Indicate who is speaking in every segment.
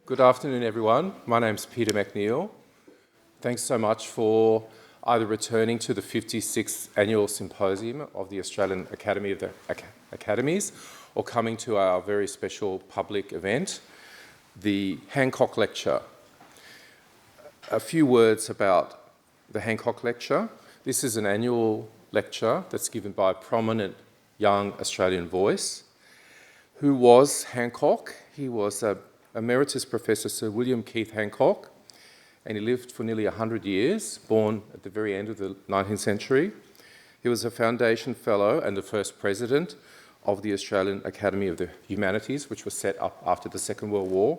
Speaker 1: Good afternoon, everyone. My name's Peter McNeill. Thanks so much for either returning to the 56th Annual Symposium of the Australian Academy of the Academies or coming to our very special public event, the Hancock Lecture. A few words about the Hancock Lecture. This is an annual lecture that's given by a prominent young Australian voice. Who was Hancock? He was Emeritus Professor Sir William Keith Hancock, and he lived for nearly 100 years, born at the very end of the 19th century. He was a Foundation Fellow and the first President of the Australian Academy of the Humanities, which was set up after the Second World War.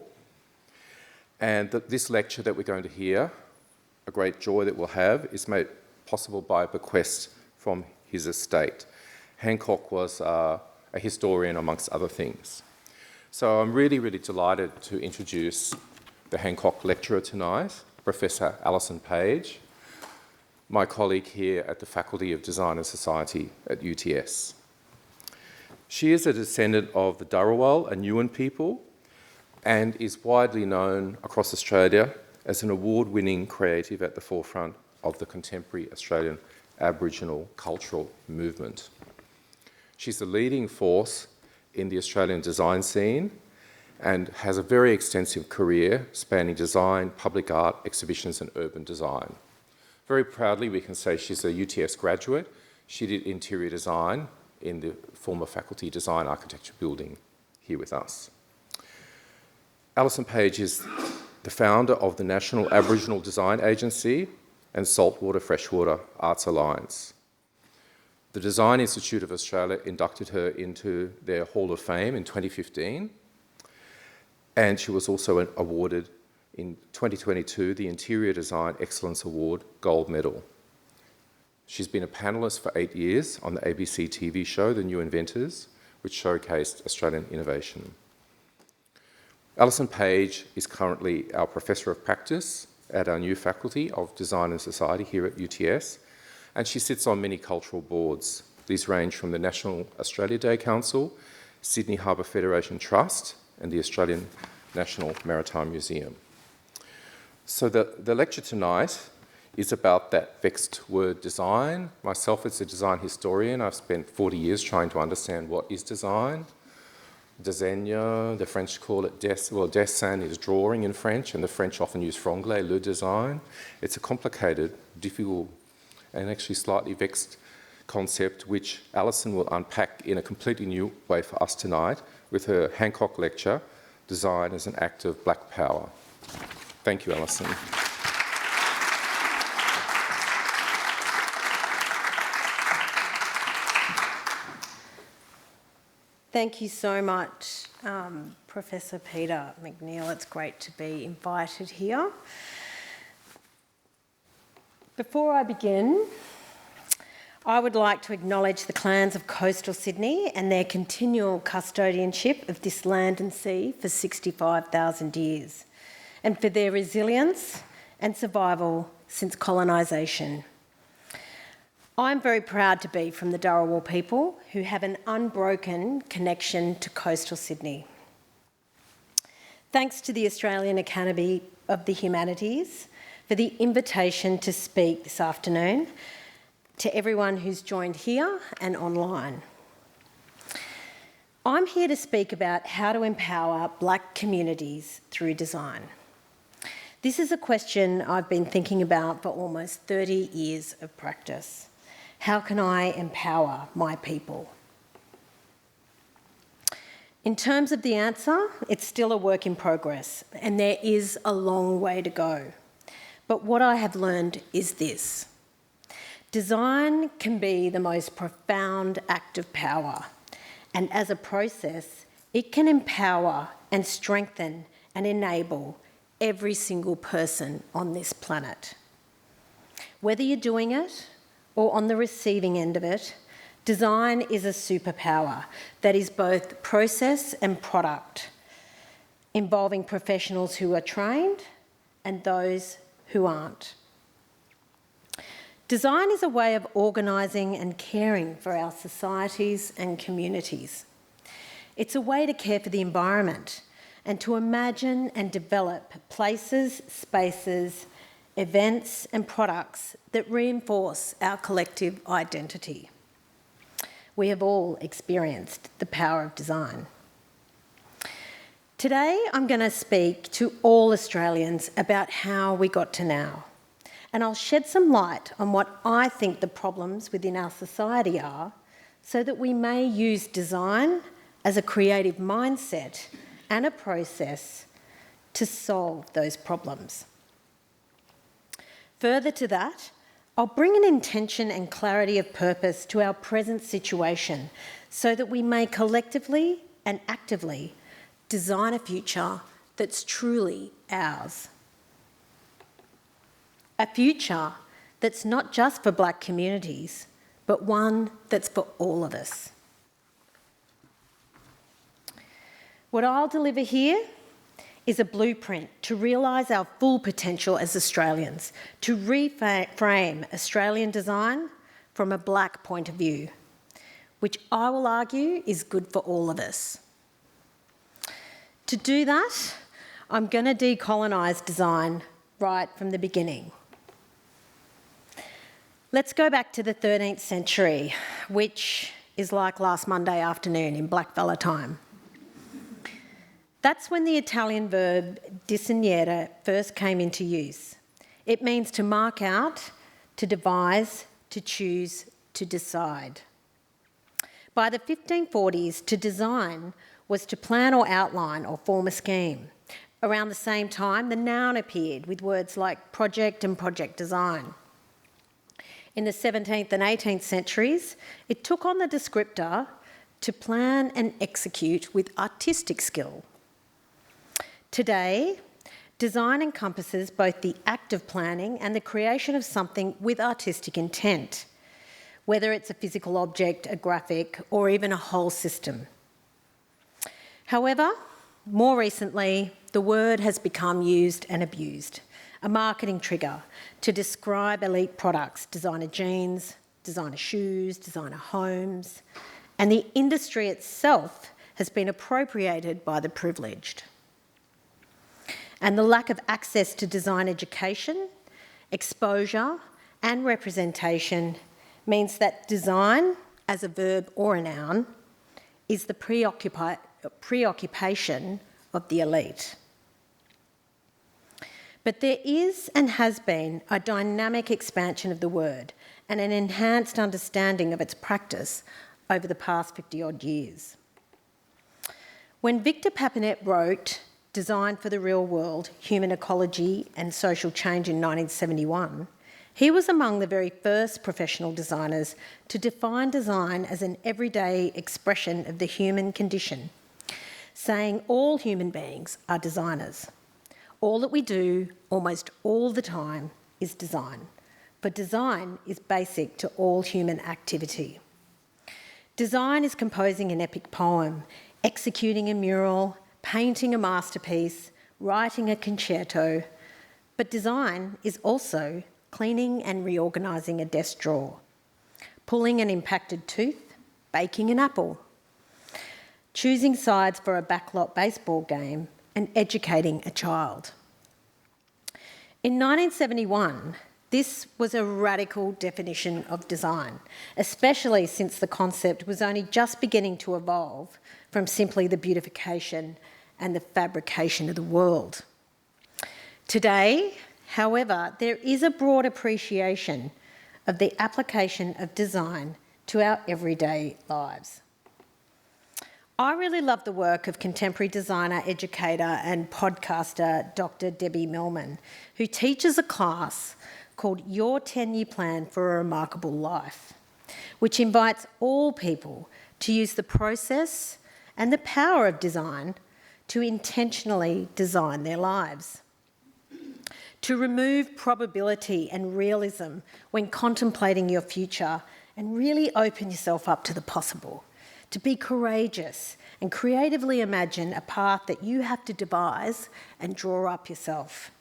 Speaker 1: And this lecture that we're going to hear, a great joy that we'll have, is made possible by a bequest from his estate. Hancock was a historian, amongst other things. So I'm really, really delighted to introduce the Hancock lecturer tonight, Professor Alison Page, my colleague here at the Faculty of Design and Society at UTS. She is a descendant of the Dharawal and Yuin people and is widely known across Australia as an award-winning creative at the forefront of the contemporary Australian Aboriginal cultural movement. She's the leading force in the Australian design scene and has a very extensive career spanning design, public art, exhibitions and urban design. Very proudly we can say she's a UTS graduate. She did interior design in the former Faculty Design Architecture building here with us. Alison Page is the founder of the National Aboriginal Design Agency and Saltwater Freshwater Arts Alliance. The Design Institute of Australia inducted her into their Hall of Fame in 2015, and she was also awarded in 2022 the Interior Design Excellence Award Gold Medal. She's been a panellist for 8 years on the ABC TV show The New Inventors, which showcased Australian innovation. Alison Page is currently our Professor of Practice at our new Faculty of Design and Society here at UTS, and she sits on many cultural boards. These range from the National Australia Day Council, Sydney Harbour Federation Trust, and the Australian National Maritime Museum. So the lecture tonight is about that vexed word design. Myself as a design historian, I've spent 40 years trying to understand what is design. Disegnare, the French call it dessin is drawing in French, and the French often use franglais, le design. It's a complicated, difficult, and actually slightly vexed concept which Alison will unpack in a completely new way for us tonight with her Hancock lecture, Design as an Act of Black Power. Thank you, Alison.
Speaker 2: Thank you so much, Professor Peter McNeill. It's great to be invited here. Before I begin, I would like to acknowledge the clans of coastal Sydney and their continual custodianship of this land and sea for 65,000 years, and for their resilience and survival since colonisation. I'm very proud to be from the Dharawal people who have an unbroken connection to coastal Sydney. Thanks to the Australian Academy of the Humanities for the invitation to speak this afternoon, to everyone who's joined here and online. I'm here to speak about how to empower Black communities through design. This is a question I've been thinking about for almost 30 years of practice. How can I empower my people? In terms of the answer, it's still a work in progress, and there is a long way to go. But what I have learned is this. Design can be the most profound act of power, and as a process, it can empower and strengthen and enable every single person on this planet. Whether you're doing it or on the receiving end of it, design is a superpower that is both process and product, involving professionals who are trained and those who aren't. Design is a way of organising and caring for our societies and communities. It's a way to care for the environment and to imagine and develop places, spaces, events and products that reinforce our collective identity. We have all experienced the power of design. Today, I'm going to speak to all Australians about how we got to now, and I'll shed some light on what I think the problems within our society are, so that we may use design as a creative mindset and a process to solve those problems. Further to that, I'll bring an intention and clarity of purpose to our present situation so that we may collectively and actively design a future that's truly ours. A future that's not just for Black communities, but one that's for all of us. What I'll deliver here is a blueprint to realise our full potential as Australians, to reframe Australian design from a Black point of view, which I will argue is good for all of us. To do that, I'm going to decolonise design right from the beginning. Let's go back to the 13th century, which is like last Monday afternoon in blackfella time. That's when the Italian verb disegnare first came into use. It means to mark out, to devise, to choose, to decide. By the 1540s, to design was to plan or outline or form a scheme. Around the same time, the noun appeared with words like project and project design. In the 17th and 18th centuries, it took on the descriptor to plan and execute with artistic skill. Today, design encompasses both the act of planning and the creation of something with artistic intent, whether it's a physical object, a graphic, or even a whole system. However, more recently, the word has become used and abused, a marketing trigger to describe elite products, designer jeans, designer shoes, designer homes, and the industry itself has been appropriated by the privileged. And the lack of access to design education, exposure, and representation means that design, as a verb or a noun, is the preoccupation of the elite. But there is and has been a dynamic expansion of the word and an enhanced understanding of its practice over the past 50-odd years. When Victor Papinet wrote Design for the Real World, Human Ecology and Social Change in 1971, he was among the very first professional designers to define design as an everyday expression of the human condition, saying all human beings are designers. All that we do, almost all the time, is design, but design is basic to all human activity. Design is composing an epic poem, executing a mural, painting a masterpiece, writing a concerto, but design is also cleaning and reorganising a desk drawer, pulling an impacted tooth, baking an apple, choosing sides for a backlot baseball game, and educating a child. In 1971, this was a radical definition of design, especially since the concept was only just beginning to evolve from simply the beautification and the fabrication of the world. Today, however, there is a broad appreciation of the application of design to our everyday lives. I really love the work of contemporary designer, educator and podcaster Dr. Debbie Millman, who teaches a class called Your 10-Year Plan for a Remarkable Life, which invites all people to use the process and the power of design to intentionally design their lives, to remove probability and realism when contemplating your future and really open yourself up to the possible, to be courageous and creatively imagine a path that you have to devise and draw up yourself.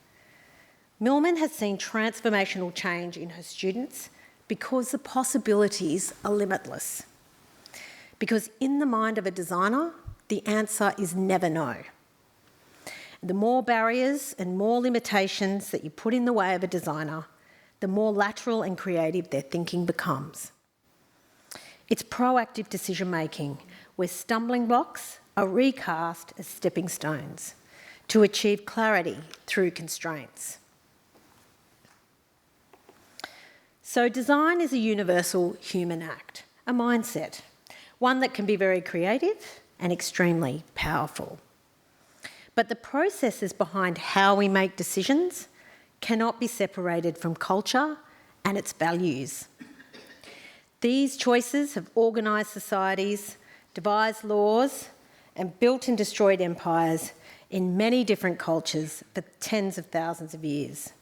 Speaker 2: Millman has seen transformational change in her students because the possibilities are limitless. Because in the mind of a designer, the answer is never no. The more barriers and more limitations that you put in the way of a designer, the more lateral and creative their thinking becomes. It's proactive decision-making, where stumbling blocks are recast as stepping stones to achieve clarity through constraints. So design is a universal human act, a mindset, one that can be very creative and extremely powerful. But the processes behind how we make decisions cannot be separated from culture and its values. These choices have organised societies, devised laws, and built and destroyed empires in many different cultures for tens of thousands of years.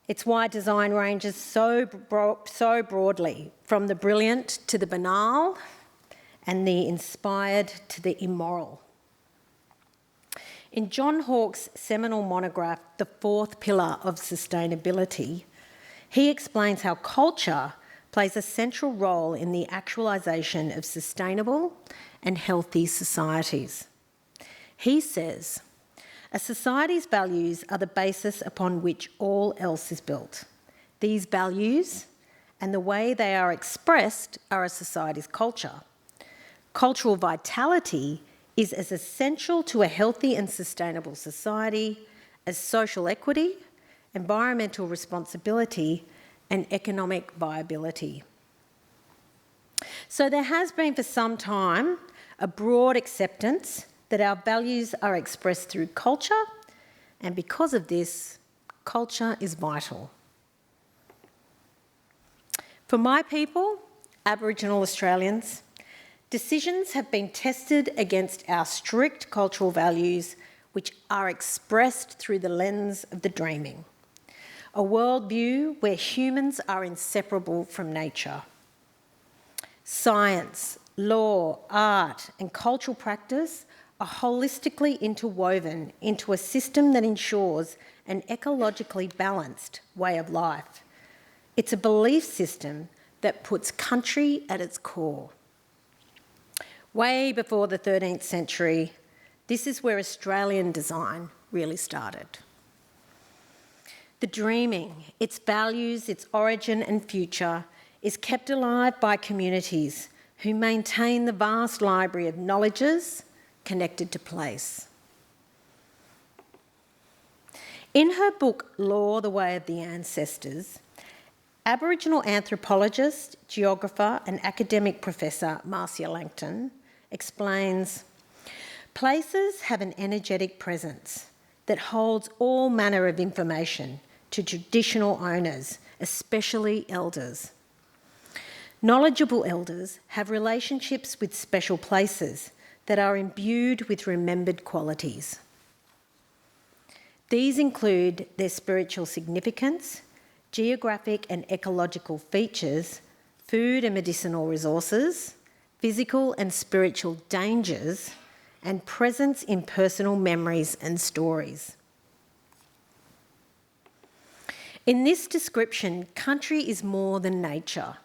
Speaker 2: It's why design ranges so broadly, from the brilliant to the banal, and the inspired to the immoral. In John Hawke's seminal monograph, The Fourth Pillar of Sustainability, he explains how culture plays a central role in the actualisation of sustainable and healthy societies. He says, a society's values are the basis upon which all else is built. These values and the way they are expressed are a society's culture. Cultural vitality is as essential to a healthy and sustainable society as social equity, environmental responsibility, and economic viability. So there has been for some time a broad acceptance that our values are expressed through culture, and because of this, culture is vital. For my people, Aboriginal Australians, decisions have been tested against our strict cultural values, which are expressed through the lens of the dreaming, a worldview where humans are inseparable from nature. Science, law, art, and cultural practice are holistically interwoven into a system that ensures an ecologically balanced way of life. It's a belief system that puts country at its core. Way before the 13th century, this is where Australian design really started. The dreaming, its values, its origin and future, is kept alive by communities who maintain the vast library of knowledges connected to place. In her book, Law, the Way of the Ancestors, Aboriginal anthropologist, geographer and academic professor Marcia Langton explains, places have an energetic presence that holds all manner of information to traditional owners, especially elders. Knowledgeable elders have relationships with special places that are imbued with remembered qualities. These include their spiritual significance, geographic and ecological features, food and medicinal resources, physical and spiritual dangers, and presence in personal memories and stories. In this description, country is more than nature.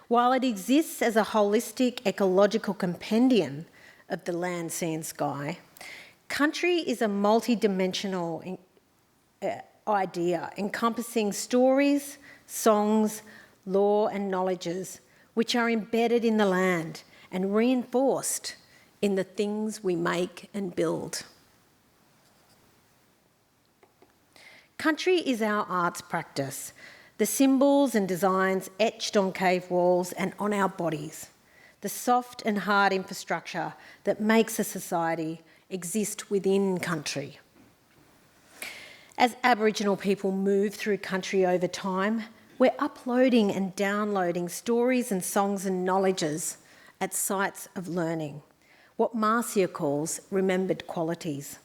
Speaker 2: While it exists as a holistic ecological compendium of the land, sea and sky, country is a multidimensional idea encompassing stories, songs, law and knowledges which are embedded in the land and reinforced in the things we make and build. Country is our arts practice, the symbols and designs etched on cave walls and on our bodies, the soft and hard infrastructure that makes a society exist within country. As Aboriginal people move through country over time, we're uploading and downloading stories and songs and knowledges at sites of learning, what Marcia calls remembered qualities,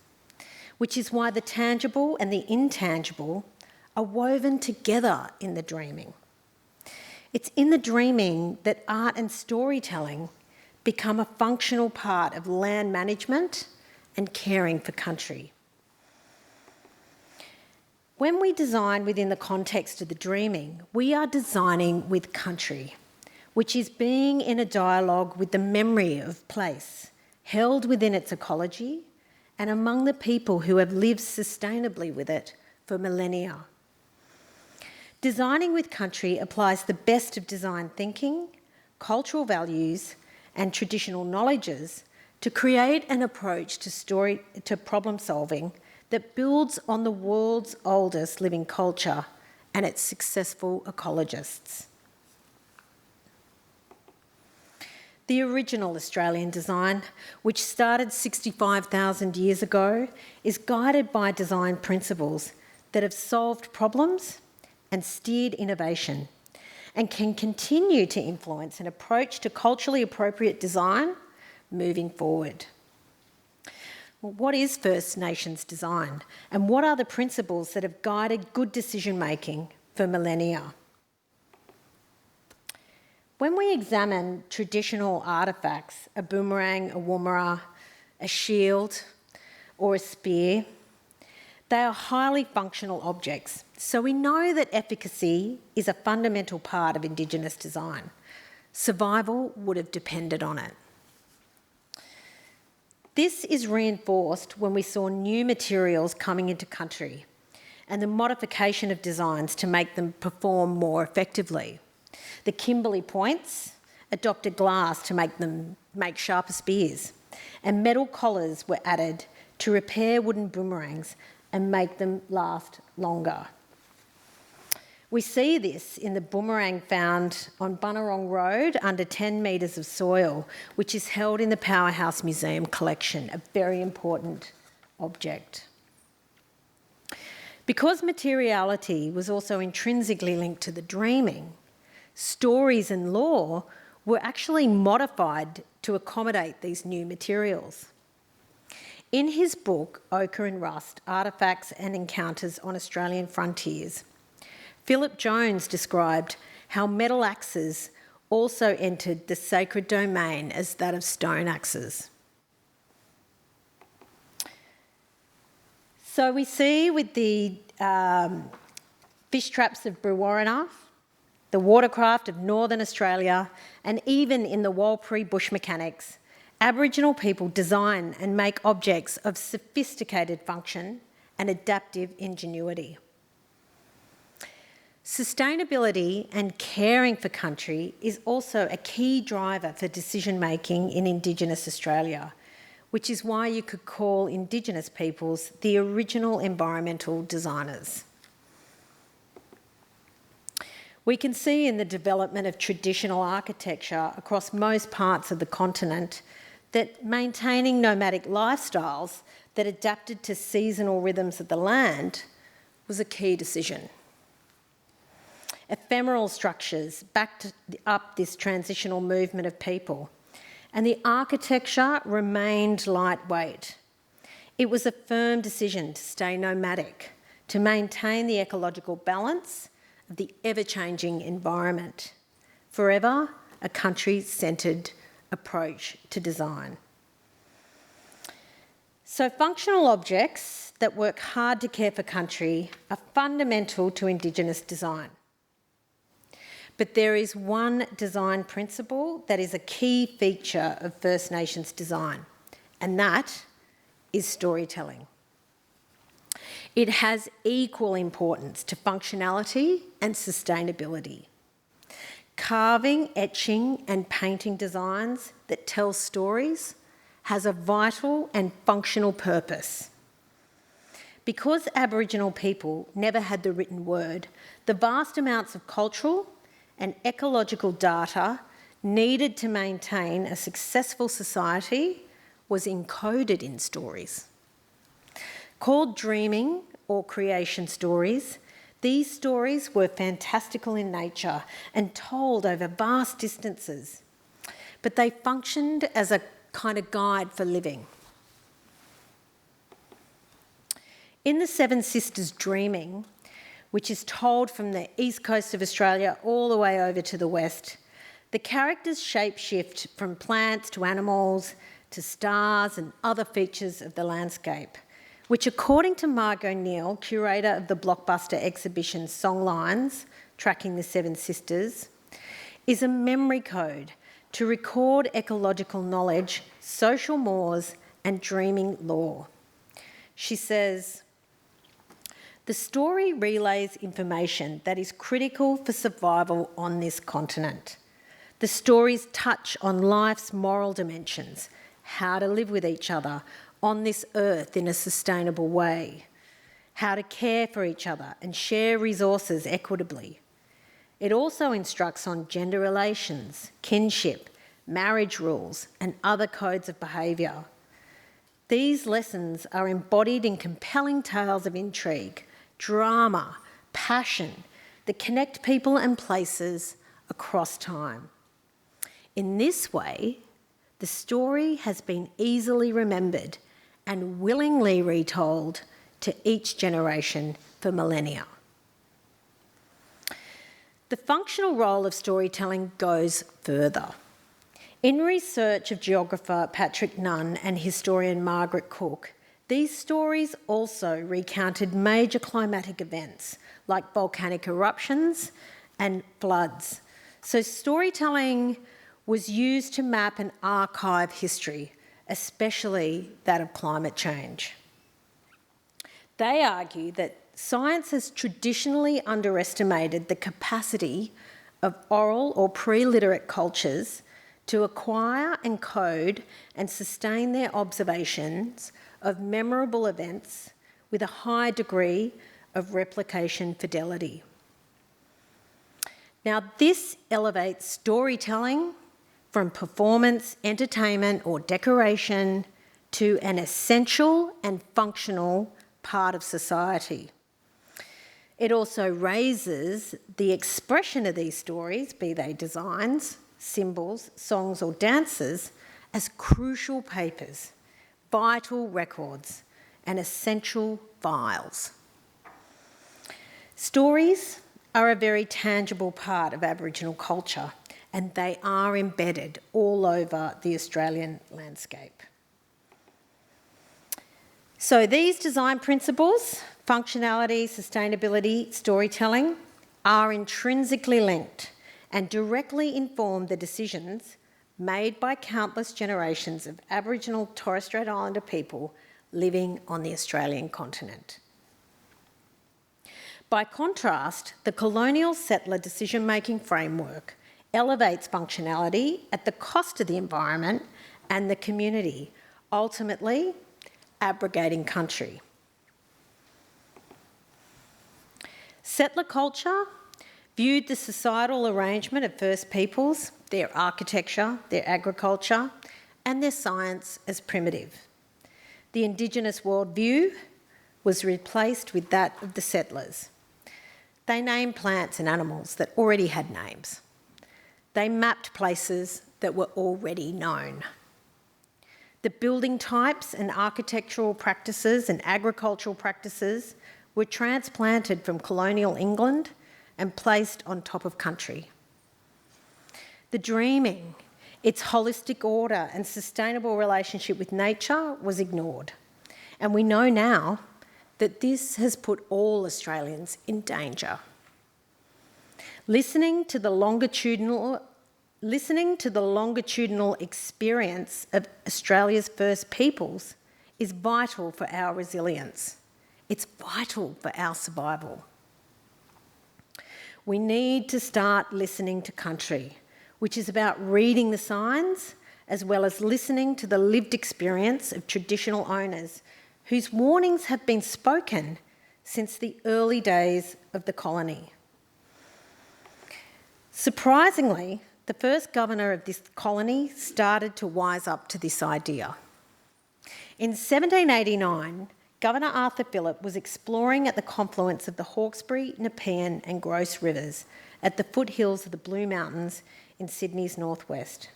Speaker 2: which is why the tangible and the intangible are woven together in the dreaming. It's in the dreaming that art and storytelling become a functional part of land management and caring for country. When we design within the context of the dreaming, we are designing with country, which is being in a dialogue with the memory of place, held within its ecology and among the people who have lived sustainably with it for millennia. Designing with country applies the best of design thinking, cultural values, and traditional knowledges to create an approach to problem solving that builds on the world's oldest living culture and its successful ecologists. The original Australian design, which started 65,000 years ago, is guided by design principles that have solved problems and steered innovation, and can continue to influence an approach to culturally appropriate design moving forward. Well, what is First Nations design, and what are the principles that have guided good decision-making for millennia? When we examine traditional artefacts, a boomerang, a woomera, a shield, or a spear, they are highly functional objects, so we know that efficacy is a fundamental part of Indigenous design. Survival would have depended on it. This is reinforced when we saw new materials coming into country and the modification of designs to make them perform more effectively. The Kimberley points adopted glass to make sharper spears, and metal collars were added to repair wooden boomerangs and make them last longer. We see this in the boomerang found on Bunurong Road under 10 metres of soil, which is held in the Powerhouse Museum collection, a very important object. Because materiality was also intrinsically linked to the dreaming, stories and lore were actually modified to accommodate these new materials. In his book, Ochre and Rust, Artefacts and Encounters on Australian Frontiers, Philip Jones described how metal axes also entered the sacred domain as that of stone axes. So we see with the fish traps of Brewarrina, the watercraft of Northern Australia, and even in the Warlpiri bush mechanics, Aboriginal people design and make objects of sophisticated function and adaptive ingenuity. Sustainability and caring for country is also a key driver for decision-making in Indigenous Australia, which is why you could call Indigenous peoples the original environmental designers. We can see in the development of traditional architecture across most parts of the continent that maintaining nomadic lifestyles that adapted to seasonal rhythms of the land was a key decision. Ephemeral structures backed up this transitional movement of people, and the architecture remained lightweight. It was a firm decision to stay nomadic, to maintain the ecological balance of the ever-changing environment. Forever, a country-centred approach to design. So functional objects that work hard to care for country are fundamental to Indigenous design. But there is one design principle that is a key feature of First Nations design, and that is storytelling. It has equal importance to functionality and sustainability. Carving, etching, and painting designs that tell stories has a vital and functional purpose. Because Aboriginal people never had the written word, the vast amounts of cultural and ecological data needed to maintain a successful society was encoded in stories. Called dreaming or creation stories, these stories were fantastical in nature and told over vast distances, but they functioned as a kind of guide for living. In the Seven Sisters Dreaming, which is told from the east coast of Australia all the way over to the west, the characters shape-shift from plants to animals to stars and other features of the landscape, which, according to Margot Neal, curator of the blockbuster exhibition Songlines, Tracking the Seven Sisters, is a memory code to record ecological knowledge, social mores and dreaming lore. She says, "The story relays information that is critical for survival on this continent. The stories touch on life's moral dimensions, how to live with each other on this earth in a sustainable way, how to care for each other and share resources equitably. It also instructs on gender relations, kinship, marriage rules, and other codes of behaviour. These lessons are embodied in compelling tales of intrigue, drama, passion that connect people and places across time. In this way, the story has been easily remembered and willingly retold to each generation for millennia." The functional role of storytelling goes further. In research of geographer Patrick Nunn and historian Margaret Cook, these stories also recounted major climatic events like volcanic eruptions and floods. So storytelling was used to map and archive history, especially that of climate change. They argue that science has traditionally underestimated the capacity of oral or pre-literate cultures to acquire, encode and sustain their observations of memorable events with a high degree of replication fidelity. Now, this elevates storytelling from performance, entertainment or decoration to an essential and functional part of society. It also raises the expression of these stories, be they designs, symbols, songs or dances, as crucial papers, vital records and essential files. Stories are a very tangible part of Aboriginal culture and they are embedded all over the Australian landscape. So these design principles, functionality, sustainability, storytelling, are intrinsically linked and directly inform the decisions made by countless generations of Aboriginal Torres Strait Islander people living on the Australian continent. By contrast, the colonial settler decision-making framework elevates functionality at the cost of the environment and the community, ultimately abrogating country. Settler culture viewed the societal arrangement of First Peoples, their architecture, their agriculture and their science as primitive. The Indigenous worldview was replaced with that of the settlers. They named plants and animals that already had names. They mapped places that were already known. The building types and architectural practices and agricultural practices were transplanted from colonial England and placed on top of country. The dreaming, its holistic order and sustainable relationship with nature was ignored. And we know now that this has put all Australians in danger. Listening to the longitudinal experience of Australia's First Peoples is vital for our resilience. It's vital for our survival. We need to start listening to country, which is about reading the signs as well as listening to the lived experience of traditional owners whose warnings have been spoken since the early days of the colony. Surprisingly, the first governor of this colony started to wise up to this idea. In 1789, Governor Arthur Phillip was exploring at the confluence of the Hawkesbury, Nepean and Grose rivers at the foothills of the Blue Mountains in Sydney's northwest.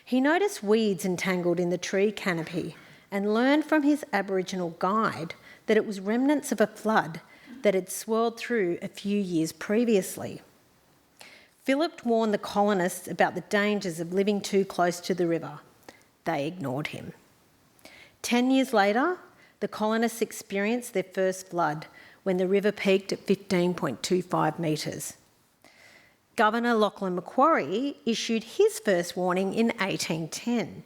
Speaker 2: He noticed weeds entangled in the tree canopy and learned from his Aboriginal guide that it was remnants of a flood that had swirled through a few years previously. Phillip warned the colonists about the dangers of living too close to the river. They ignored him. 10 years later, the colonists experienced their first flood when the river peaked at 15.25 metres. Governor Lachlan Macquarie issued his first warning in 1810.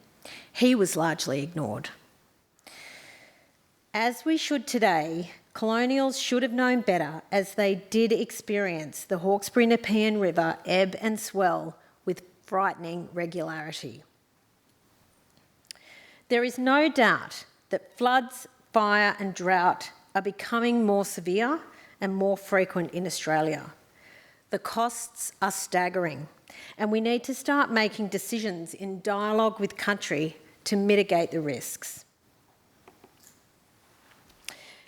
Speaker 2: He was largely ignored. As we should today, colonials should have known better, as they did experience the Hawkesbury-Nepean River ebb and swell with frightening regularity. There is no doubt that floods, fire and drought are becoming more severe and more frequent in Australia. The costs are staggering, and we need to start making decisions in dialogue with country to mitigate the risks.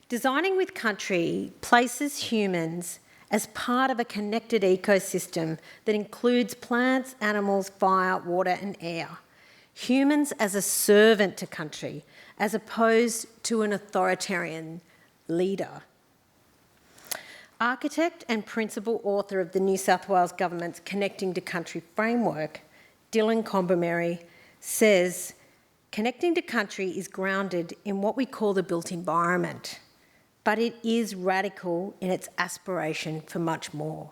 Speaker 2: Designing with country places humans as part of a connected ecosystem that includes plants, animals, fire, water and air. Humans as a servant to country, as opposed to an authoritarian leader. Architect and principal author of the New South Wales Government's Connecting to Country framework, Dylan Combermary, says, connecting to country is grounded in what we call the built environment, but it is radical in its aspiration for much more.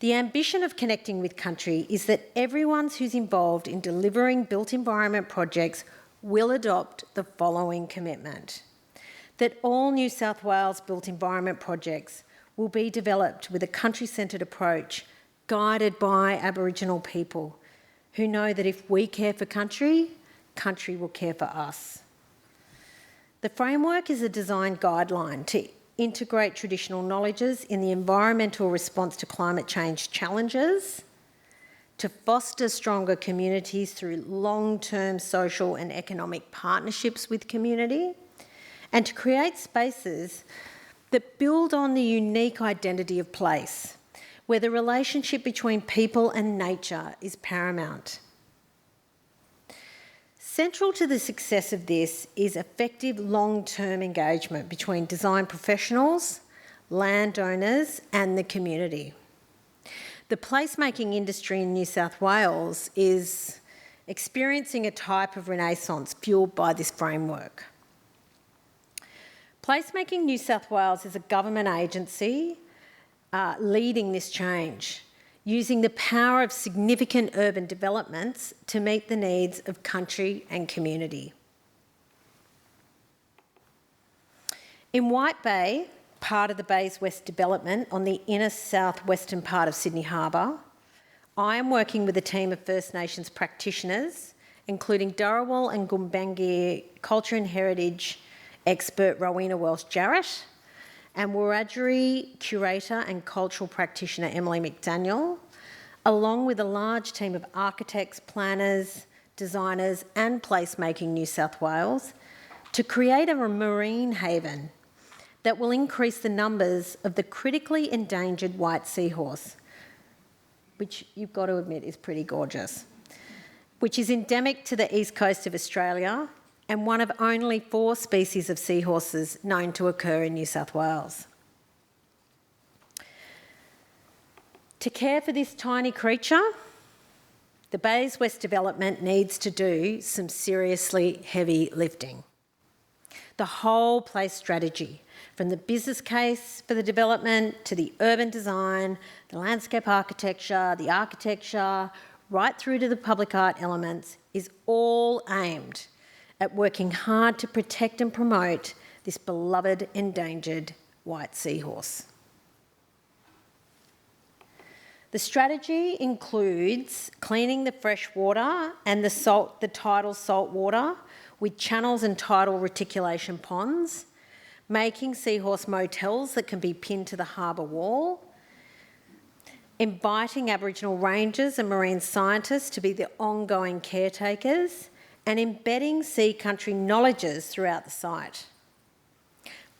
Speaker 2: The ambition of connecting with country is that everyone who's involved in delivering built environment projects will adopt the following commitment: that all New South Wales built environment projects will be developed with a country-centred approach, guided by Aboriginal people who know that if we care for country, country will care for us. The framework is a design guideline to integrate traditional knowledges in the environmental response to climate change challenges, to foster stronger communities through long-term social and economic partnerships with community, and to create spaces that build on the unique identity of place, where the relationship between people and nature is paramount. Central to the success of this is effective long-term engagement between design professionals, landowners and the community. The placemaking industry in New South Wales is experiencing a type of renaissance fuelled by this framework. Placemaking New South Wales is a government agency leading this change, using the power of significant urban developments to meet the needs of country and community. In White Bay, part of the Bay's West development on the inner southwestern part of Sydney Harbour, I am working with a team of First Nations practitioners, including Dharawal and Gumbaynggirr culture and heritage expert Rowena Welsh-Jarrett, and Wiradjuri curator and cultural practitioner Emily McDaniel, along with a large team of architects, planners, designers and Placemaking New South Wales, to create a marine haven that will increase the numbers of the critically endangered white seahorse, which you've got to admit is pretty gorgeous, which is endemic to the east coast of Australia and one of only 4 species of seahorses known to occur in New South Wales. To care for this tiny creature, the Bay's West development needs to do some seriously heavy lifting. The whole place strategy, from the business case for the development to the urban design, the landscape architecture, the architecture, right through to the public art elements, is all aimed at working hard to protect and promote this beloved endangered white seahorse. The strategy includes cleaning the fresh water and the tidal salt water with channels and tidal reticulation ponds, making seahorse motels that can be pinned to the harbour wall, inviting Aboriginal rangers and marine scientists to be the ongoing caretakers, and embedding sea country knowledges throughout the site.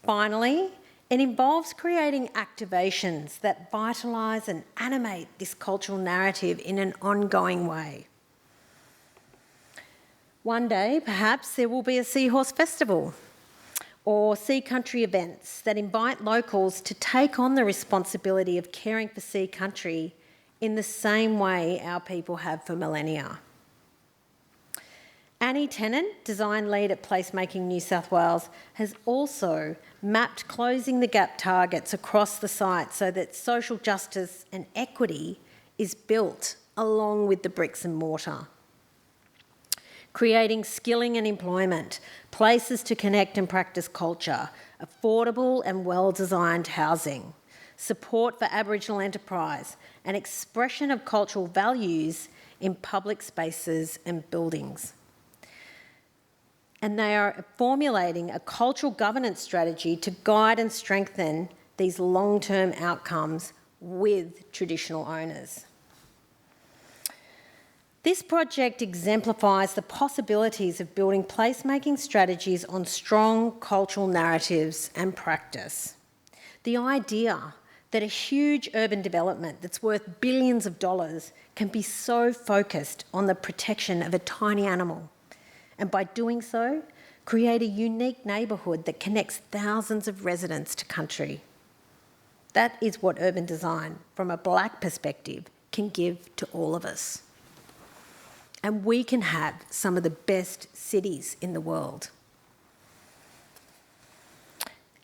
Speaker 2: Finally, it involves creating activations that vitalise and animate this cultural narrative in an ongoing way. One day, perhaps, there will be a seahorse festival or sea country events that invite locals to take on the responsibility of caring for sea country in the same way our people have for millennia. Annie Tennant, design lead at Placemaking New South Wales, has also mapped closing the gap targets across the site so that social justice and equity is built along with the bricks and mortar. creating skilling and employment, places to connect and practice culture, affordable and well-designed housing, support for Aboriginal enterprise, and expression of cultural values in public spaces and buildings. And they are formulating a cultural governance strategy to guide and strengthen these long-term outcomes with traditional owners. This project exemplifies the possibilities of building placemaking strategies on strong cultural narratives and practice. The idea that a huge urban development that's worth billions of dollars can be so focused on the protection of a tiny animal, and by doing so, create a unique neighbourhood that connects thousands of residents to country. That is what urban design, from a Blak perspective, can give to all of us. And we can have some of the best cities in the world.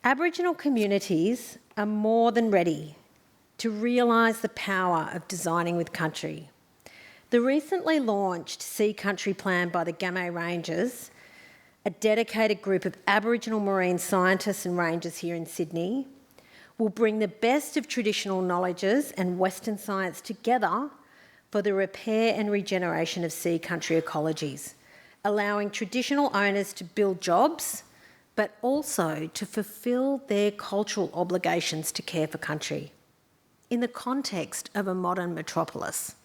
Speaker 2: Aboriginal communities are more than ready to realise the power of designing with country. The recently launched Sea Country Plan by the Kamay Rangers, a dedicated group of Aboriginal marine scientists and rangers here in Sydney, will bring the best of traditional knowledges and Western science together for the repair and regeneration of sea country ecologies, allowing traditional owners to build jobs, but also to fulfil their cultural obligations to care for country in the context of a modern metropolis.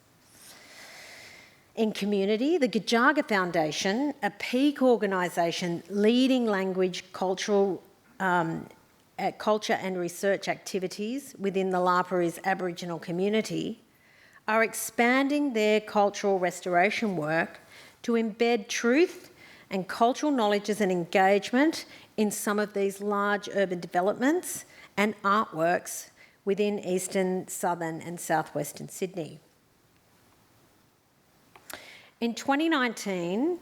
Speaker 2: In community, the Gajaga Foundation, a peak organisation leading language, culture and research activities within the Laparu's Aboriginal community, are expanding their cultural restoration work to embed truth and cultural knowledges and engagement in some of these large urban developments and artworks within eastern, southern and southwestern Sydney. In 2019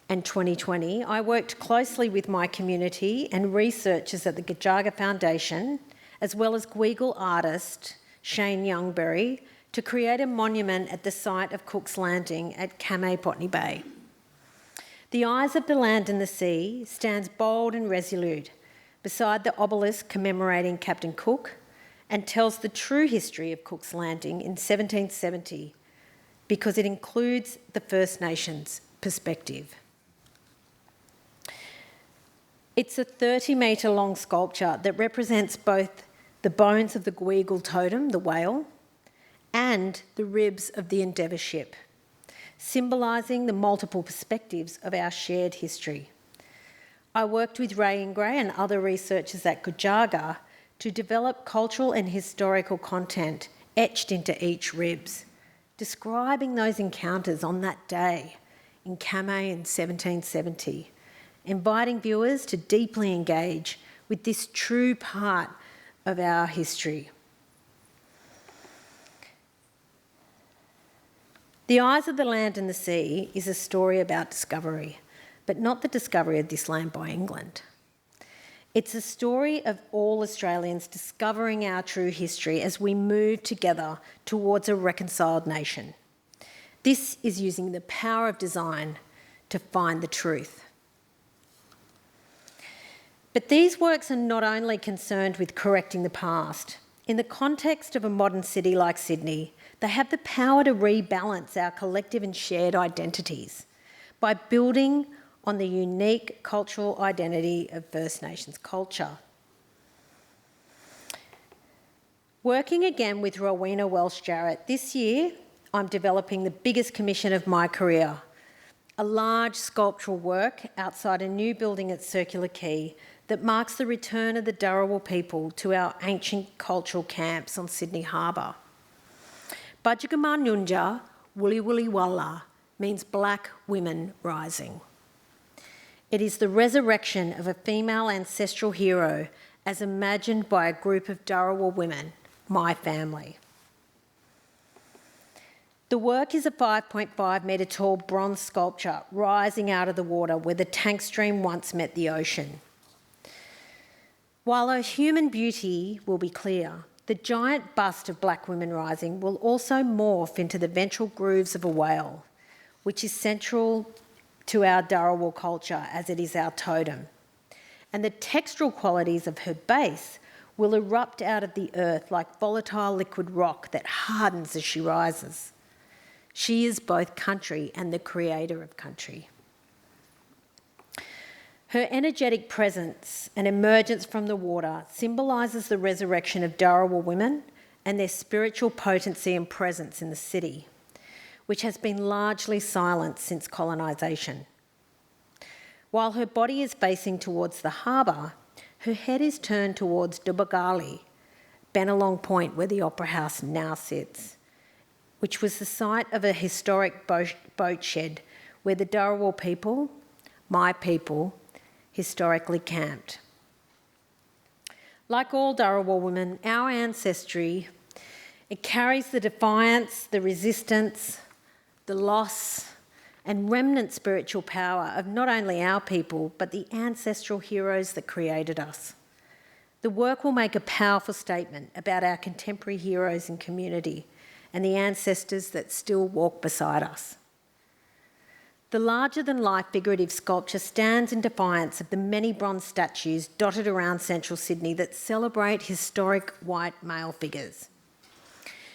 Speaker 2: and 2020, I worked closely with my community and researchers at the Gajaga Foundation, as well as Gweagal artist Shane Youngberry, to create a monument at the site of Cook's Landing at Kamay, Botany Bay. The Eyes of the Land and the Sea stands bold and resolute beside the obelisk commemorating Captain Cook and tells the true history of Cook's Landing in 1770 because it includes the First Nations perspective. It's a 30-metre long sculpture that represents both the bones of the Gweagal totem, the whale, and the ribs of the Endeavour ship, symbolising the multiple perspectives of our shared history. I worked with Ray Ingray and other researchers at Gajaga to develop cultural and historical content etched into each ribs, describing those encounters on that day in Kamay in 1770, inviting viewers to deeply engage with this true part of our history. The Eyes of the Land and the Sea is a story about discovery, but not the discovery of this land by England. It's a story of all Australians discovering our true history as we move together towards a reconciled nation. This is using the power of design to find the truth. But these works are not only concerned with correcting the past. In the context of a modern city like Sydney, they have the power to rebalance our collective and shared identities by building on the unique cultural identity of First Nations culture. Working again with Rowena Welsh-Jarrett, this year I'm developing the biggest commission of my career, a large sculptural work outside a new building at Circular Quay that marks the return of the Dharawal people to our ancient cultural camps on Sydney Harbour. Budjagaman Nunja Wuli Wuli Walla means Black women rising. It is the resurrection of a female ancestral hero as imagined by a group of Dharawal women, my family. The work is a 5.5 metre tall bronze sculpture rising out of the water where the tank stream once met the ocean. While her human beauty will be clear, the giant bust of Black women rising will also morph into the ventral grooves of a whale, which is central to our Dharawal culture as it is our totem. And the textural qualities of her base will erupt out of the earth like volatile liquid rock that hardens as she rises. She is both country and the creator of country. Her energetic presence and emergence from the water symbolises the resurrection of Dharawal women and their spiritual potency and presence in the city, which has been largely silent since colonisation. While her body is facing towards the harbour, her head is turned towards Dubagali, Benelong Point, where the Opera House now sits, which was the site of a historic boat shed where the Dharawal people, my people, historically camped. Like all Dharawal women, our ancestry, it carries the defiance, the resistance, the loss, and remnant spiritual power of not only our people, but the ancestral heroes that created us. The work will make a powerful statement about our contemporary heroes and community and the ancestors that still walk beside us. The larger-than-life figurative sculpture stands in defiance of the many bronze statues dotted around central Sydney that celebrate historic white male figures.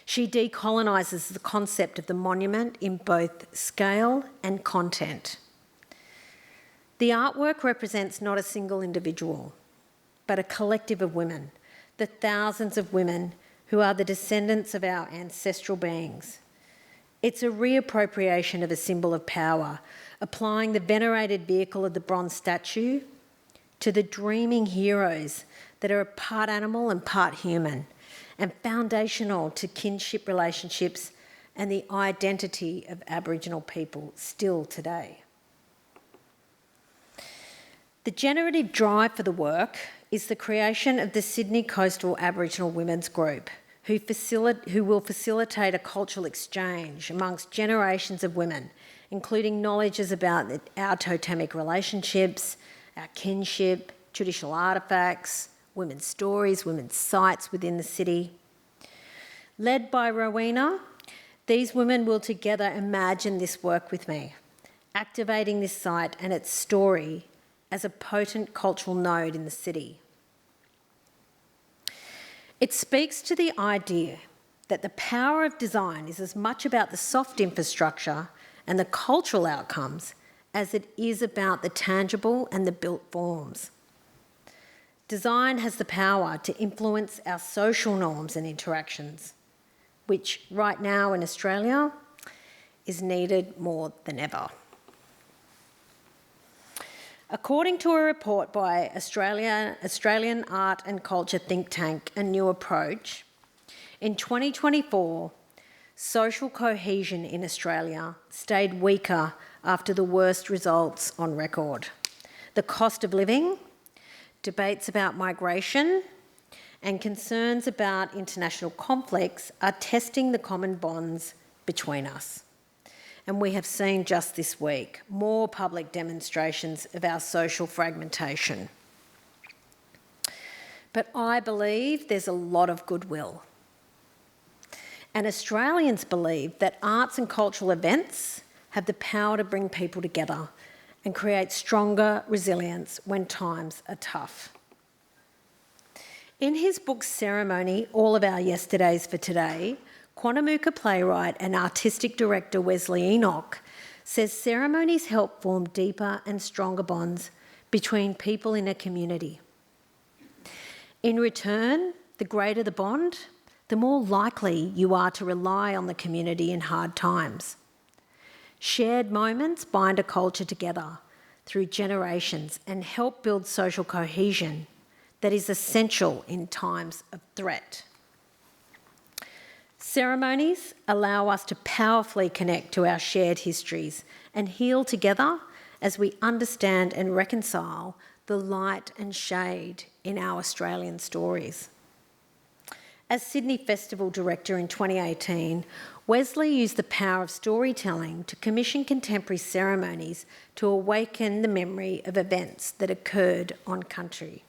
Speaker 2: She decolonises the concept of the monument in both scale and content. The artwork represents not a single individual, but a collective of women, the thousands of women who are the descendants of our ancestral beings. It's a reappropriation of a symbol of power, applying the venerated vehicle of the bronze statue to the dreaming heroes that are part animal and part human, and foundational to kinship relationships and the identity of Aboriginal people still today. The generative drive for the work is the creation of the Sydney Coastal Aboriginal Women's Group, who will facilitate a cultural exchange amongst generations of women, including knowledges about our totemic relationships, our kinship, traditional artefacts, women's stories, women's sites within the city. Led by Rowena, these women will together imagine this work with me, activating this site and its story as a potent cultural node in the city. It speaks to the idea that the power of design is as much about the soft infrastructure and the cultural outcomes as it is about the tangible and the built forms. Design has the power to influence our social norms and interactions, which right now in Australia is needed more than ever. According to a report by Australian art and culture think tank A New Approach, in 2024, social cohesion in Australia stayed weaker after the worst results on record. The cost of living, debates about migration, and concerns about international conflicts are testing the common bonds between us. And we have seen just this week more public demonstrations of our social fragmentation. But I believe there's a lot of goodwill. And Australians believe that arts and cultural events have the power to bring people together and create stronger resilience when times are tough. In his book Ceremony, All of Our Yesterdays for Today, Quandamuka playwright and artistic director Wesley Enoch says ceremonies help form deeper and stronger bonds between people in a community. In return, the greater the bond, the more likely you are to rely on the community in hard times. Shared moments bind a culture together through generations and help build social cohesion that is essential in times of threat. Ceremonies allow us to powerfully connect to our shared histories and heal together as we understand and reconcile the light and shade in our Australian stories. As Sydney Festival Director in 2018, Wesley used the power of storytelling to commission contemporary ceremonies to awaken the memory of events that occurred on country.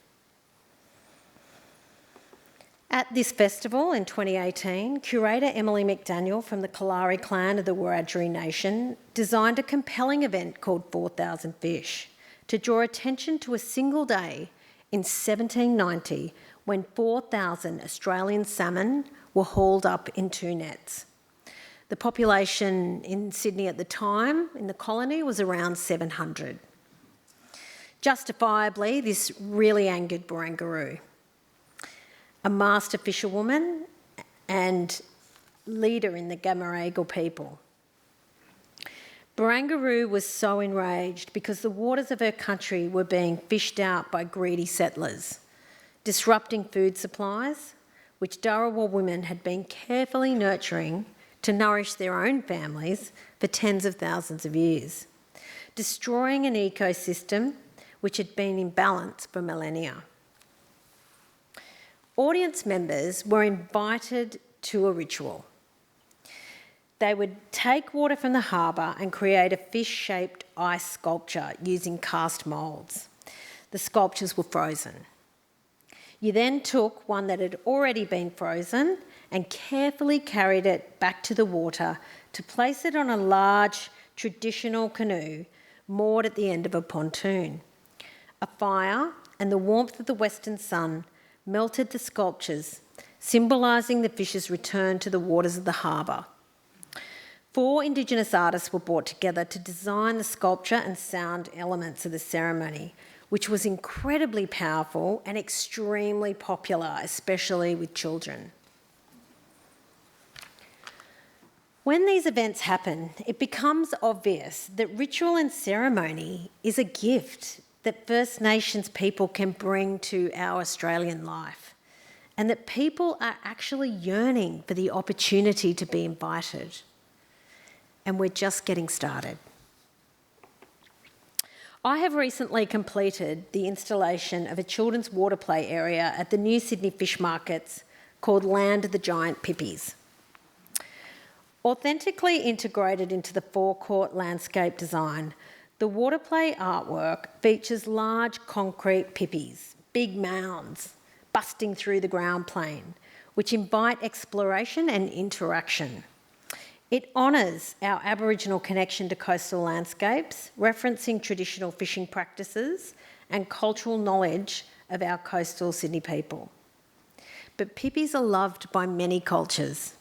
Speaker 2: At this festival in 2018, curator Emily McDaniel from the Kalari clan of the Wiradjuri Nation designed a compelling event called 4,000 Fish to draw attention to a single day in 1790 when 4,000 Australian salmon were hauled up in 2 nets. The population in Sydney at the time in the colony was around 700. Justifiably, this really angered Barangaroo, a master fisherwoman and leader in the Gamaragal people. Barangaroo was so enraged because the waters of her country were being fished out by greedy settlers, disrupting food supplies, which Dharawal women had been carefully nurturing to nourish their own families for tens of thousands of years, destroying an ecosystem which had been in balance for millennia. Audience members were invited to a ritual. They would take water from the harbour and create a fish-shaped ice sculpture using cast moulds. The sculptures were frozen. You then took one that had already been frozen and carefully carried it back to the water to place it on a large traditional canoe moored at the end of a pontoon. A fire and the warmth of the western sun melted the sculptures, symbolising the fish's return to the waters of the harbour. 4 Indigenous artists were brought together to design the sculpture and sound elements of the ceremony, which was incredibly powerful and extremely popular, especially with children. When these events happen, it becomes obvious that ritual and ceremony is a gift that First Nations people can bring to our Australian life, and that people are actually yearning for the opportunity to be invited. And we're just getting started. I have recently completed the installation of a children's water play area at the new Sydney fish markets called Land of the Giant Pippies. Authentically integrated into the forecourt landscape design, the water play artwork features large concrete pippies, big mounds, busting through the ground plane, which invite exploration and interaction. It honours our Aboriginal connection to coastal landscapes, referencing traditional fishing practices and cultural knowledge of our coastal Sydney people. But pippies are loved by many cultures.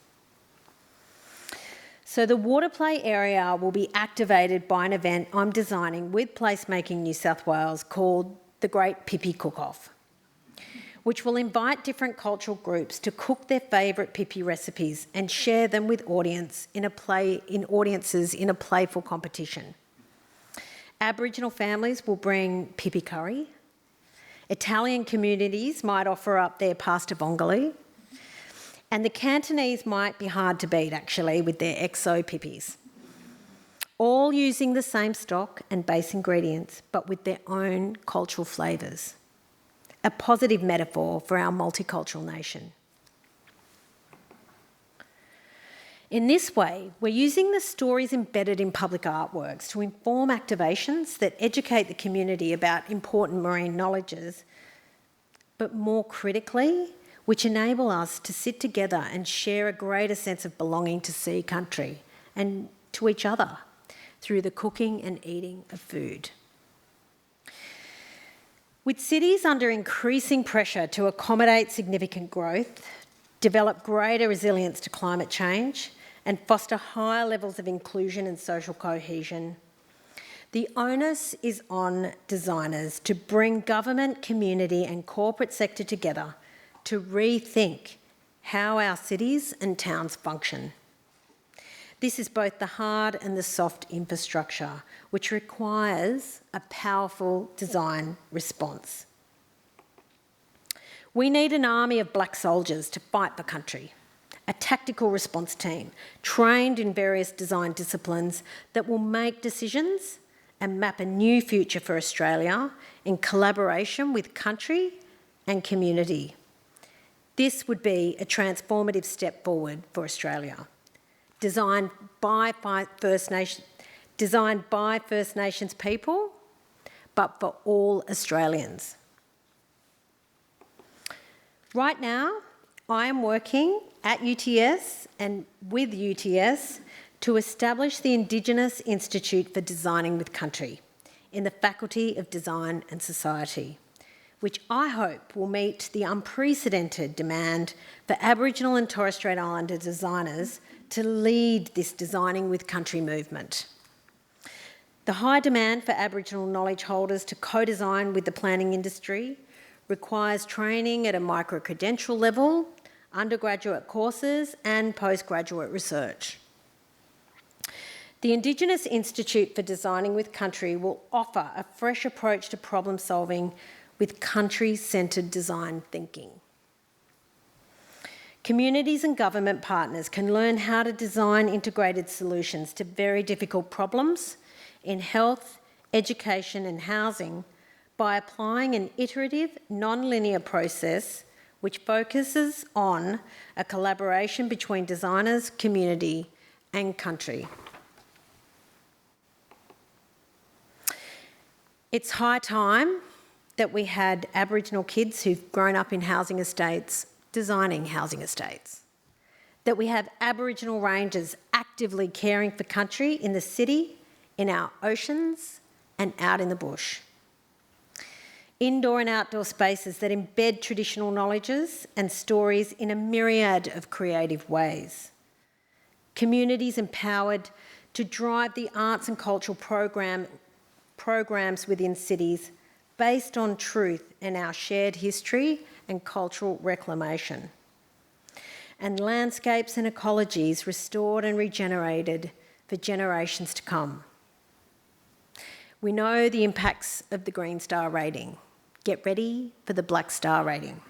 Speaker 2: So the water play area will be activated by an event I'm designing with Placemaking New South Wales called the Great Pippi Cook-Off, which will invite different cultural groups to cook their favourite pippi recipes and share them with audiences in a playful competition. Aboriginal families will bring pippi curry. Italian communities might offer up their pasta vongole. And the Cantonese might be hard to beat, actually, with their XO pippis. All using the same stock and base ingredients, but with their own cultural flavours. A positive metaphor for our multicultural nation. In this way, we're using the stories embedded in public artworks to inform activations that educate the community about important marine knowledges, but more critically, which enable us to sit together and share a greater sense of belonging to sea country and to each other through the cooking and eating of food. With cities under increasing pressure to accommodate significant growth, develop greater resilience to climate change, and foster higher levels of inclusion and social cohesion, the onus is on designers to bring government, community and corporate sector together to rethink how our cities and towns function. This is both the hard and the soft infrastructure, which requires a powerful design response. We need an army of black soldiers to fight for country, a tactical response team trained in various design disciplines that will make decisions and map a new future for Australia in collaboration with country and community. This would be a transformative step forward for Australia, designed by First Nations people, but for all Australians. Right now, I am working at UTS and with UTS to establish the Indigenous Institute for Designing with Country in the Faculty of Design and Society, which I hope will meet the unprecedented demand for Aboriginal and Torres Strait Islander designers to lead this Designing with Country movement. The high demand for Aboriginal knowledge holders to co-design with the planning industry requires training at a micro-credential level, undergraduate courses and postgraduate research. The Indigenous Institute for Designing with Country will offer a fresh approach to problem solving with country-centred design thinking. Communities and government partners can learn how to design integrated solutions to very difficult problems in health, education and housing by applying an iterative, non-linear process which focuses on a collaboration between designers, community and country. It's high time that we had Aboriginal kids who've grown up in housing estates designing housing estates, that we have Aboriginal rangers actively caring for country in the city, in our oceans and out in the bush. Indoor and outdoor spaces that embed traditional knowledges and stories in a myriad of creative ways. Communities empowered to drive the arts and cultural programs within cities based on truth and our shared history and cultural reclamation. And landscapes and ecologies restored and regenerated for generations to come. We know the impacts of the Green Star rating. Get ready for the Black Star rating.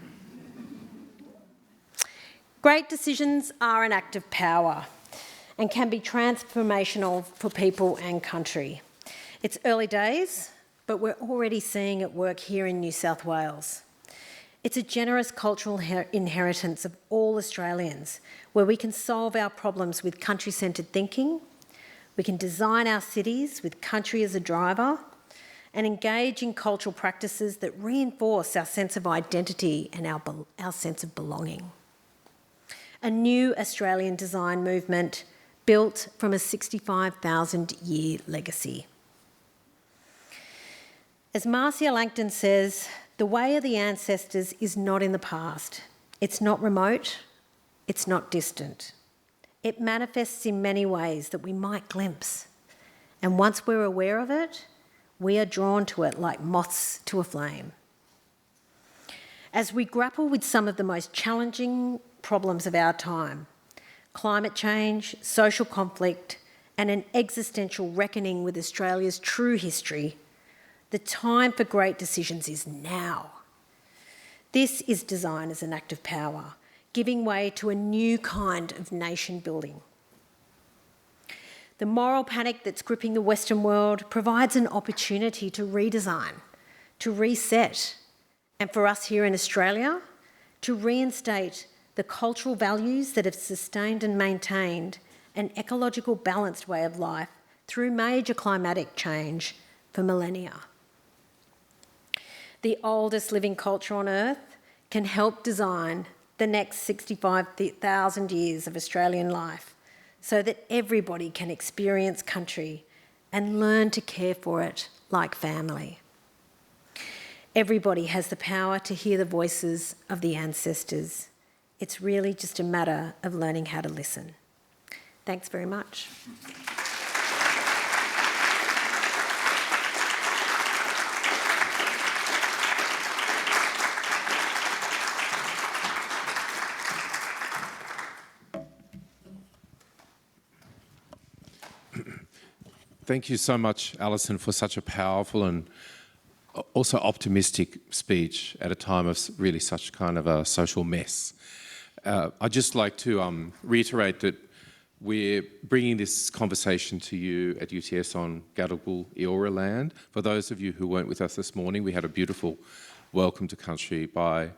Speaker 2: Great decisions are an act of power and can be transformational for people and country. It's early days, but we're already seeing it work here in New South Wales. It's a generous cultural inheritance of all Australians, where we can solve our problems with country-centred thinking, we can design our cities with country as a driver, and engage in cultural practices that reinforce our sense of identity and our sense of belonging. A new Australian design movement built from a 65,000-year legacy. As Marcia Langton says, the way of the ancestors is not in the past. It's not remote, it's not distant. It manifests in many ways that we might glimpse. And once we're aware of it, we are drawn to it like moths to a flame. As we grapple with some of the most challenging problems of our time, climate change, social conflict, and an existential reckoning with Australia's true history, the time for great decisions is now. This is design as an act of power, giving way to a new kind of nation building. The moral panic that's gripping the Western world provides an opportunity to redesign, to reset, and for us here in Australia, to reinstate the cultural values that have sustained and maintained an ecological balanced way of life through major climatic change for millennia. The oldest living culture on Earth can help design the next 65,000 years of Australian life so that everybody can experience country and learn to care for it like family. Everybody has the power to hear the voices of the ancestors. It's really just a matter of learning how to listen. Thanks very much.
Speaker 1: Thank you so much, Alison, for such a powerful and also optimistic speech at a time of really such kind of a social mess. I'd just like to reiterate that we're bringing this conversation to you at UTS on Gadigal Eora land. For those of you who weren't with us this morning, we had a beautiful welcome to country by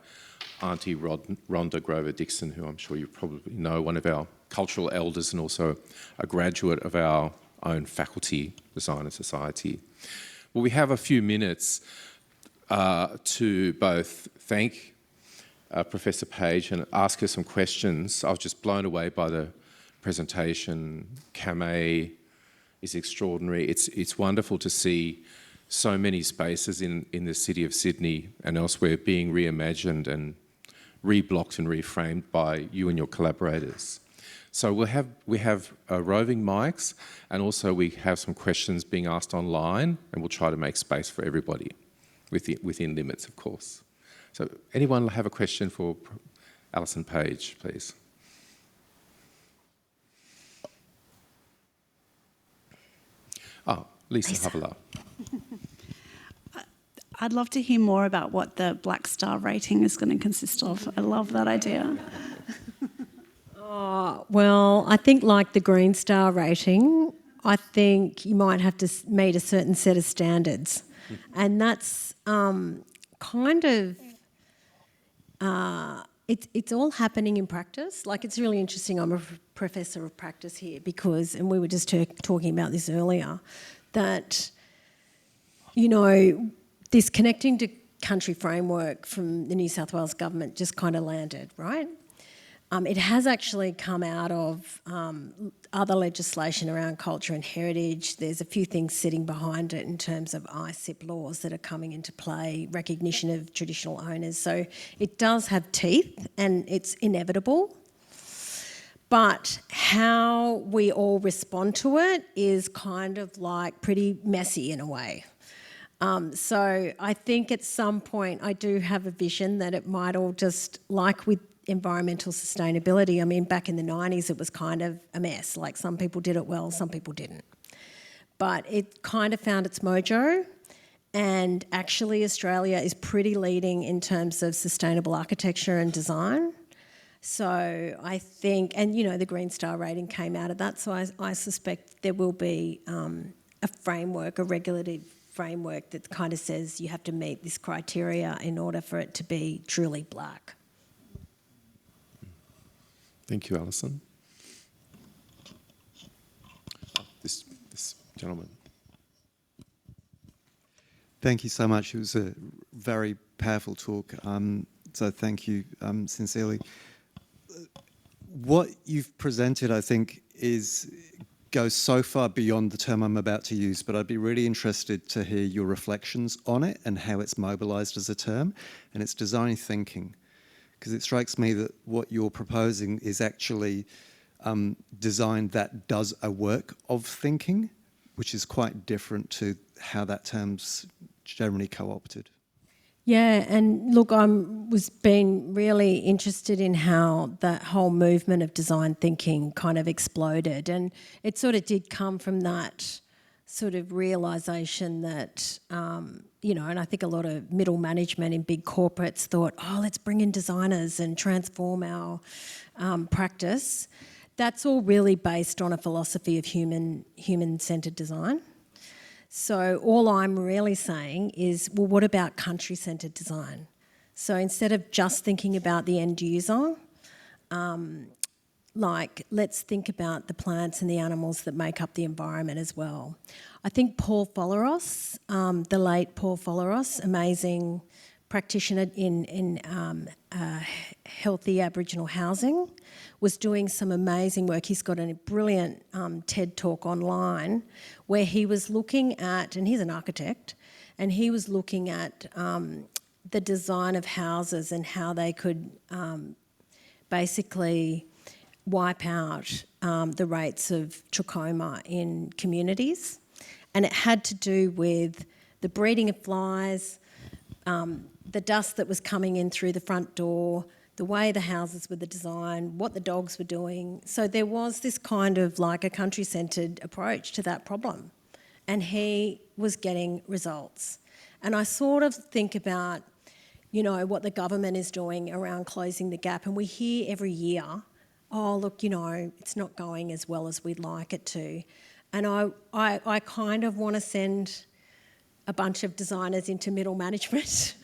Speaker 1: Auntie Rhonda Grover-Dixon, who I'm sure you probably know, one of our cultural elders and also a graduate of our own faculty, Design and Society. Well, we have a few minutes to both thank Professor Page and ask her some questions. I was just blown away by the presentation. Kamay is extraordinary. It's wonderful to see so many spaces in the city of Sydney and elsewhere being reimagined and reblocked and reframed by you and your collaborators. So we have roving mics, and also we have some questions being asked online, and we'll try to make space for everybody, within limits, of course. So anyone have a question for Alison Page, please? Oh, Lisa. Havala.
Speaker 3: I'd love to hear more about what the Blak star rating is going to consist of. I love that idea.
Speaker 2: Well, I think like the Green Star rating, I think you might have to meet a certain set of standards. And that's kind of, it's all happening in practice. Like, it's really interesting. I'm a professor of practice here because, and we were just talking about this earlier, that, you know, this connecting to country framework from the New South Wales government just kind of landed, right? It has actually come out of other legislation around culture and heritage. There's a few things sitting behind it in terms of ICIP laws that are coming into play, recognition of traditional owners. So it does have teeth and it's inevitable. But how we all respond to it is kind of like pretty messy in a way. So I think at some point I do have a vision that it might all just, like with environmental sustainability, I mean, back in the 90s it was kind of a mess. Like, some people did it well, some people didn't. But it kind of found its mojo, and actually Australia is pretty leading in terms of sustainable architecture and design. So I think, and you know, the Green Star rating came out of that, so I suspect there will be a framework, a regulative framework that kind of says you have to meet this criteria in order for it to be truly Blak.
Speaker 1: Thank you, Alison. This gentleman.
Speaker 4: Thank you so much. It was a very powerful talk, so thank you sincerely. What you've presented, I think, goes so far beyond the term I'm about to use, but I'd be really interested to hear your reflections on it and how it's mobilised as a term, and it's design thinking. Because it strikes me that what you're proposing is actually design that does a work of thinking, which is quite different to how that term's generally co-opted.
Speaker 2: Yeah, and look, was been really interested in how that whole movement of design thinking kind of exploded, and it sort of did come from that sort of realisation that, you know, and I think a lot of middle management in big corporates thought, oh, let's bring in designers and transform our practice. That's all really based on a philosophy of human-centred design. So all I'm really saying is, well, what about country-centred design? So instead of just thinking about the end user, like, let's think about the plants and the animals that make up the environment as well. I think Paul Folleros, the late Paul Folleros, amazing practitioner in healthy Aboriginal housing, was doing some amazing work. He's got a brilliant TED talk online where he was looking at, and he's an architect, and he was looking at the design of houses and how they could basically wipe out the rates of trachoma in communities. And it had to do with the breeding of flies, the dust that was coming in through the front door, the way the houses were designed, what the dogs were doing. So there was this kind of like a country-centred approach to that problem. And he was getting results. And I sort of think about, you know, what the government is doing around closing the gap. And we hear every year, oh, look, you know, it's not going as well as we'd like it to. And I kind of want to send a bunch of designers into middle management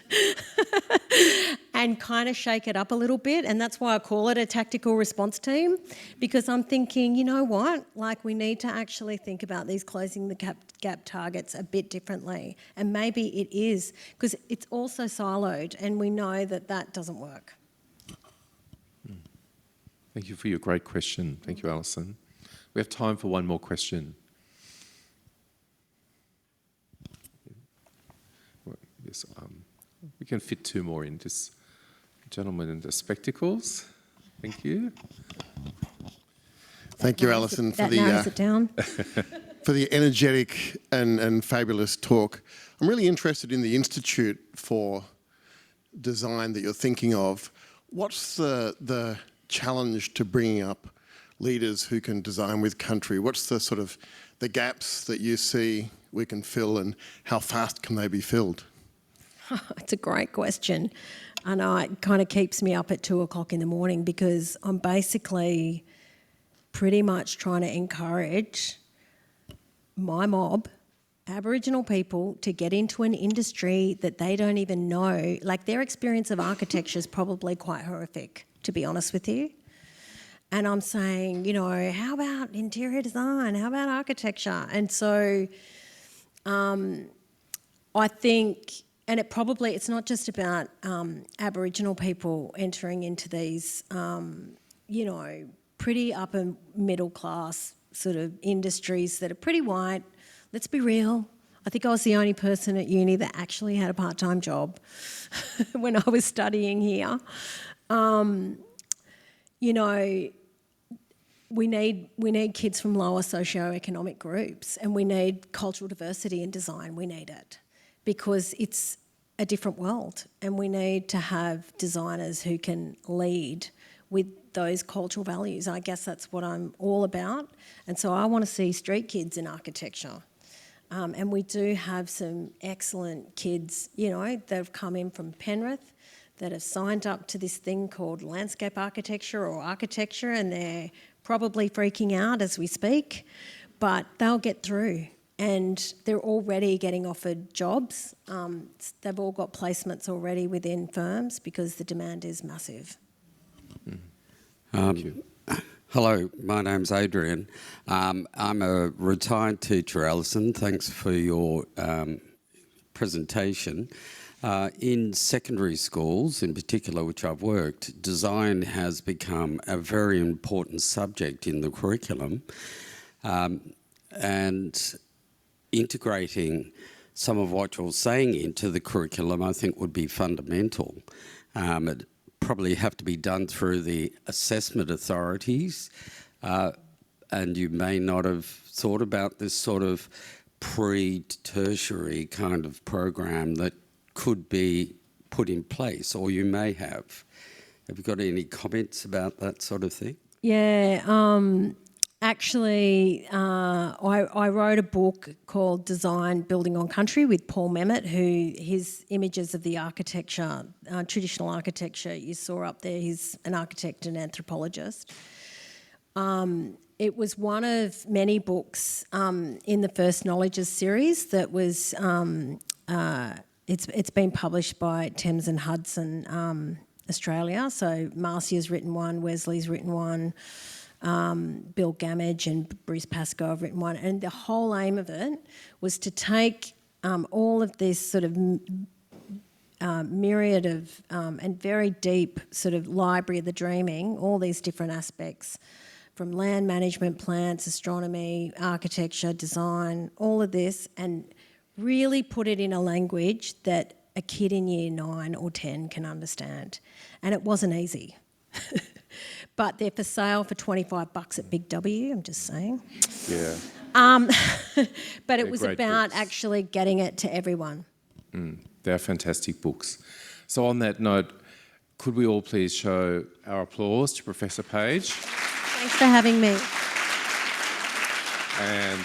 Speaker 2: and kind of shake it up a little bit. And that's why I call it a tactical response team, because I'm thinking, you know what, like, we need to actually think about these closing the gap targets a bit differently. And maybe it is, because it's also siloed and we know that that doesn't work.
Speaker 1: Thank you for your great question. Thank you, Alison. We have time for one more question. Yes, we can fit two more in. This gentleman in the spectacles. Thank you.
Speaker 5: Thank you, Alison, for
Speaker 2: That narrows it down.
Speaker 5: for the energetic and fabulous talk. I'm really interested in the Institute for Design that you're thinking of. What's the challenge to bringing up leaders who can design with country? What's the sort of the gaps that you see we can fill, and how fast can they be filled?
Speaker 2: It's a great question. I know it kind of keeps me up at 2 o'clock in the morning, because I'm basically pretty much trying to encourage my mob, Aboriginal people, to get into an industry that they don't even know. Like, their experience of architecture is probably quite horrific, to be honest with you. And I'm saying, you know, how about interior design? How about architecture? And so I think, and it's not just about Aboriginal people entering into these, you know, pretty upper middle class sort of industries that are pretty white. Let's be real. I think I was the only person at uni that actually had a part-time job when I was studying here. You know, we need kids from lower socioeconomic groups, and we need cultural diversity in design. We need it because it's a different world, and we need to have designers who can lead with those cultural values. I guess that's what I'm all about. And so I want to see street kids in architecture. And we do have some excellent kids, you know, that have come in from Penrith that have signed up to this thing called landscape architecture or architecture, and they're probably freaking out as we speak, but they'll get through. And they're already getting offered jobs. They've all got placements already within firms because the demand is massive.
Speaker 6: Hello, my name's Adrian. I'm a retired teacher, Alison. Thanks for your presentation. In secondary schools, in particular, which I've worked, design has become a very important subject in the curriculum, and integrating some of what you're saying into the curriculum, I think, would be fundamental. It probably have to be done through the assessment authorities, and you may not have thought about this sort of pre-tertiary kind of program that could be put in place, or you may have. Have you got any comments about that sort of thing?
Speaker 2: Yeah, actually, I wrote a book called Design Building on Country with Paul Memmott, who his images of the architecture, traditional architecture you saw up there, he's an architect and anthropologist. It was one of many books in the First Knowledges series that was, it's been published by Thames and Hudson Australia. So Marcia's written one, Wesley's written one, Bill Gamage and Bruce Pascoe have written one, and the whole aim of it was to take all of this sort of myriad of and very deep sort of library of the dreaming, all these different aspects from land management, plants, astronomy, architecture, design, all of this, and really put it in a language that a kid in year 9 or 10 can understand. And it wasn't easy. But they're for sale for $25 at Big W, I'm just saying.
Speaker 1: Yeah.
Speaker 2: But it was about
Speaker 1: books.
Speaker 2: actually getting it to everyone.
Speaker 1: They're fantastic books. So on that note, could we all please show our applause to Professor Page?
Speaker 2: Thanks for having me.
Speaker 1: And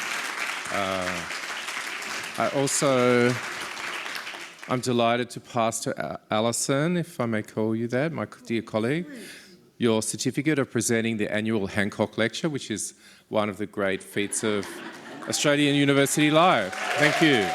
Speaker 1: I'm delighted to pass to Alison, if I may call you that, my dear colleague, your certificate of presenting the annual Hancock Lecture, which is one of the great feats of Australian university life. Thank you.